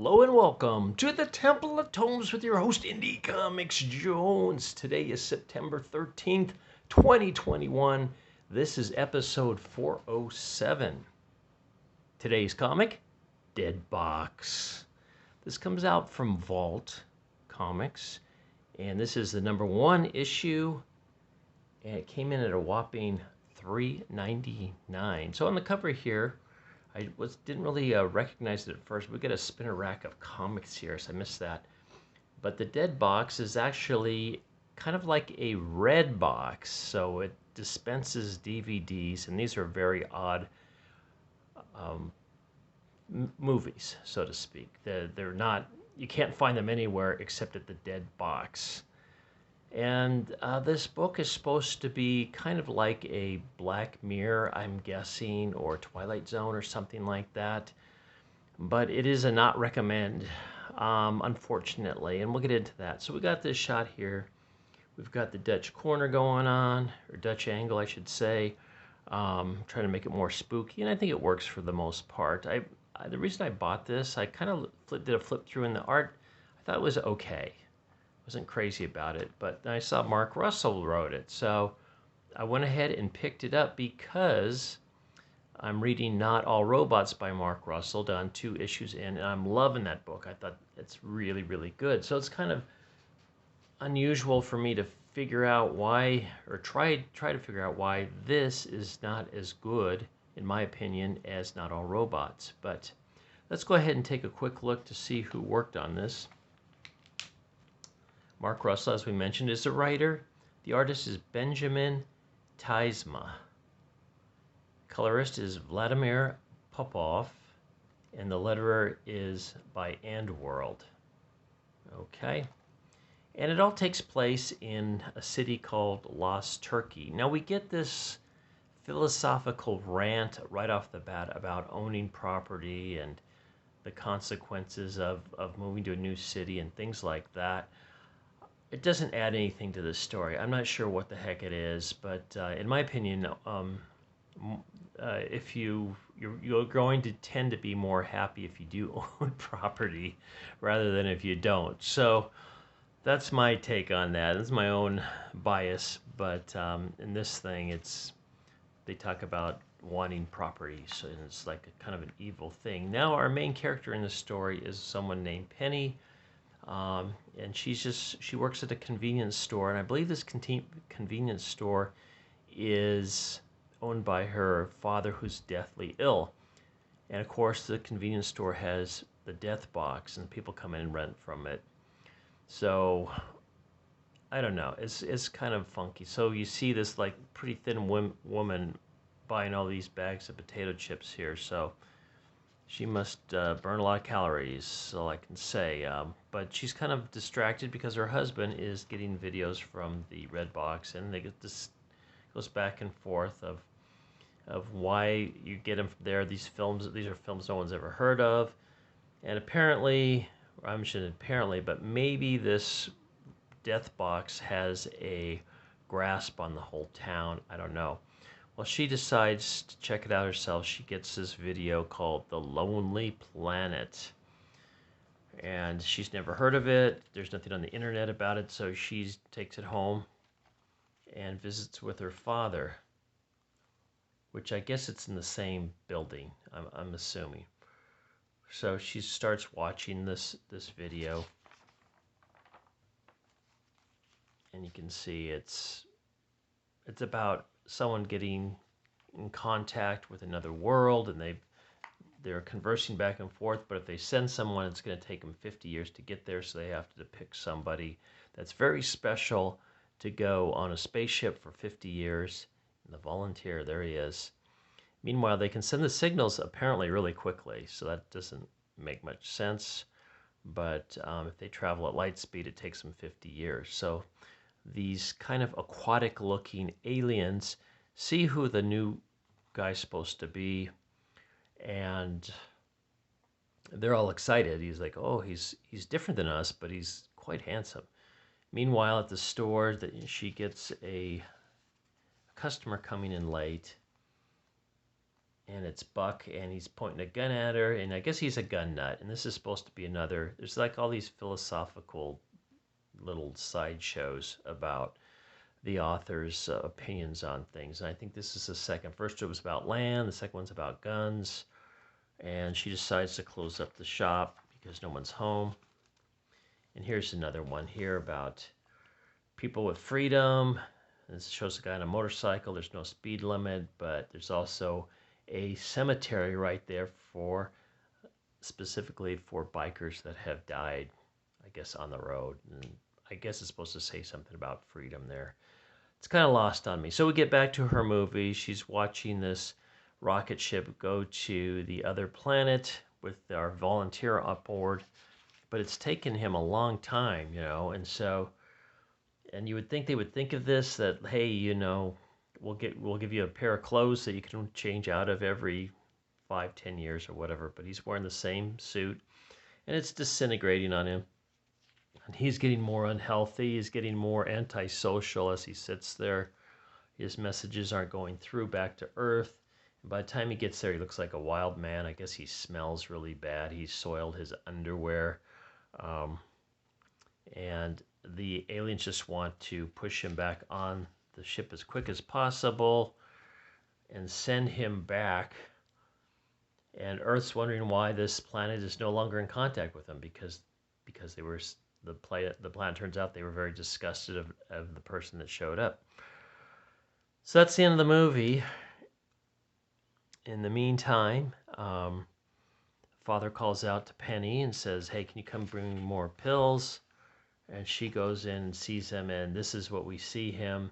Hello and welcome to the Temple of Tomes with your host, Indie Comics Jones. Today is September 13th, 2021. This is episode 407. Today's comic, Deadbox. This comes out from Vault Comics, and this is the number one issue, and it came in at a whopping $3.99. So on the cover here, didn't really recognize it at first. We got a spinner rack of comics here, so I missed that. But the Deadbox is actually kind of like a red box, so it dispenses DVDs, and these are very odd movies, so to speak. They're not, you can't find them anywhere except at the Deadbox. And this book is supposed to be kind of like a Black Mirror, I'm guessing, or Twilight Zone or something like that. But it is a not recommend, unfortunately, and we'll get into that. So we got this shot here. We've got the Dutch corner going on, or Dutch angle, I should say, trying to make it more spooky, and I think it works for the most part. The reason I bought this, I kind of did a flip through in the art. I thought it was okay. Wasn't crazy about it, but then I saw Mark Russell wrote it, so I went ahead and picked it up because I'm reading Not All Robots by Mark Russell, done 2 issues in, and I'm loving that book. I thought it's really, really good. So it's kind of unusual for me to figure out why, or try to figure out why this is not as good, in my opinion, as Not All Robots. But let's go ahead and take a quick look to see who worked on this. Mark Russell, as we mentioned, is the writer. The artist is Benjamin Tizma. Colorist is Vladimir Popov. And the letterer is by Andworld. Okay. And it all takes place in a city called Lost Turkey. Now we get this philosophical rant right off the bat about owning property and the consequences of moving to a new city and things like that. It doesn't add anything to the story. I'm not sure what the heck it is, but in my opinion, if you're going to tend to be more happy if you do own property rather than if you don't. So that's my take on that. It's my own bias, but in this thing, they talk about wanting property, so it's like a kind of an evil thing. Now, our main character in the story is someone named Penny. And she works at a convenience store, and I believe this convenience store is owned by her father, who's deathly ill. And of course, the convenience store has the death box, and people come in and rent from it. So I don't know, it's kind of funky. So you see this like pretty thin woman buying all these bags of potato chips here. So she must burn a lot of calories, all I can say. But she's kind of distracted because her husband is getting videos from the red box, and they get this goes back and forth of why you get them there. These are films no one's ever heard of, and apparently, or I'm sure apparently, but maybe this death box has a grasp on the whole town. I don't know. Well, she decides to check it out herself. She gets this video called The Lonely Planet. And she's never heard of it. There's nothing on the internet about it, so she takes it home and visits with her father, which I guess it's in the same building, I'm assuming. So she starts watching this video. And you can see it's about someone getting in contact with another world, and they're conversing back and forth, but if they send someone, it's going to take them 50 years to get there, so they have to depict somebody that's very special to go on a spaceship for 50 years. And the volunteer, there he is. Meanwhile, they can send the signals apparently really quickly, so that doesn't make much sense, but if they travel at light speed, it takes them 50 years. So these kind of aquatic-looking aliens see who the new guy's supposed to be, and they're all excited. He's like, oh, he's different than us, but he's quite handsome. Meanwhile, at the store, she gets a customer coming in late, and it's Buck, and he's pointing a gun at her, and I guess he's a gun nut. And this is supposed to be another. There's like all these philosophical little sideshows about the author's opinions on things. And I think this is the second. First, it was about land. The second one's about guns. And she decides to close up the shop because no one's home. And here's another one here about people with freedom. This shows a guy on a motorcycle. There's no speed limit, but there's also a cemetery right there for specifically for bikers that have died, I guess, on the road. And I guess it's supposed to say something about freedom there. It's kind of lost on me. So we get back to her movie. She's watching this rocket ship go to the other planet with our volunteer aboard, but it's taken him a long time, and so, and you would think they would think of this, that, hey, we'll give you a pair of clothes that you can change out of every 5-10 years or whatever, but he's wearing the same suit, and it's disintegrating on him. And he's getting more unhealthy. He's getting more antisocial as he sits there. His messages aren't going through back to Earth. And by the time he gets there, he looks like a wild man. I guess he smells really bad. He's soiled his underwear. And the aliens just want to push him back on the ship as quick as possible and send him back. And Earth's wondering why this planet is no longer in contact with him, because they were the planet turns out they were very disgusted of the person that showed up. So that's the end of the movie. In the meantime, Father calls out to Penny and says, hey, can you come bring me more pills? And she goes in and sees him, and this is what we see him.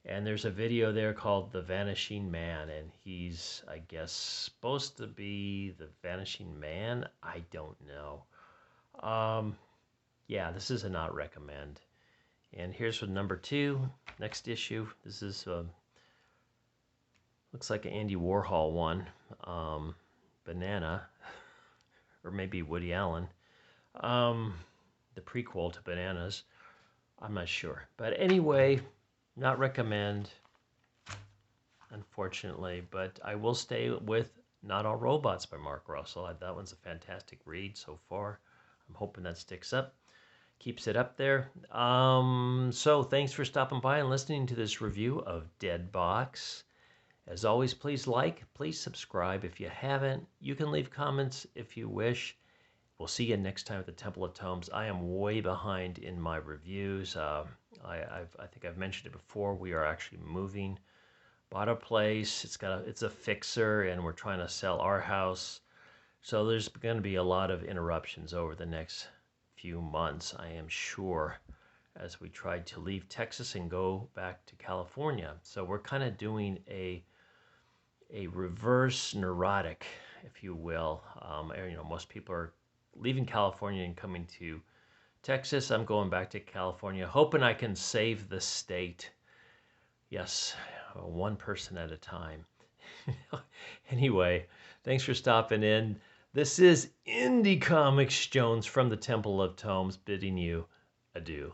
And there's a video there called The Vanishing Man, and he's, I guess, supposed to be the Vanishing Man. I don't know. Yeah, this is a not recommend. And here's with number 2, next issue. This is looks like an Andy Warhol one, Banana, or maybe Woody Allen, the prequel to Bananas. I'm not sure, but anyway, not recommend, unfortunately. But I will stay with Not All Robots by Mark Russell. That one's a fantastic read so far. I'm hoping that sticks up. Keeps it up there. So thanks for stopping by and listening to this review of Deadbox. As always, please please subscribe if you haven't. You can leave comments if you wish. We'll see you next time at the Temple of Tomes. I am way behind in my reviews. I think I've mentioned it before. We are actually moving. Bought a place. It's a fixer, and we're trying to sell our house. So there's going to be a lot of interruptions over the next few months, I am sure, as we try to leave Texas and go back to California. So we're kind of doing a reverse neurotic, if you will. Most people are leaving California and coming to Texas. I'm going back to California, hoping I can save the state. Yes, one person at a time. Anyway, thanks for stopping in. This is Indie Comics Jones from the Temple of Tomes bidding you adieu.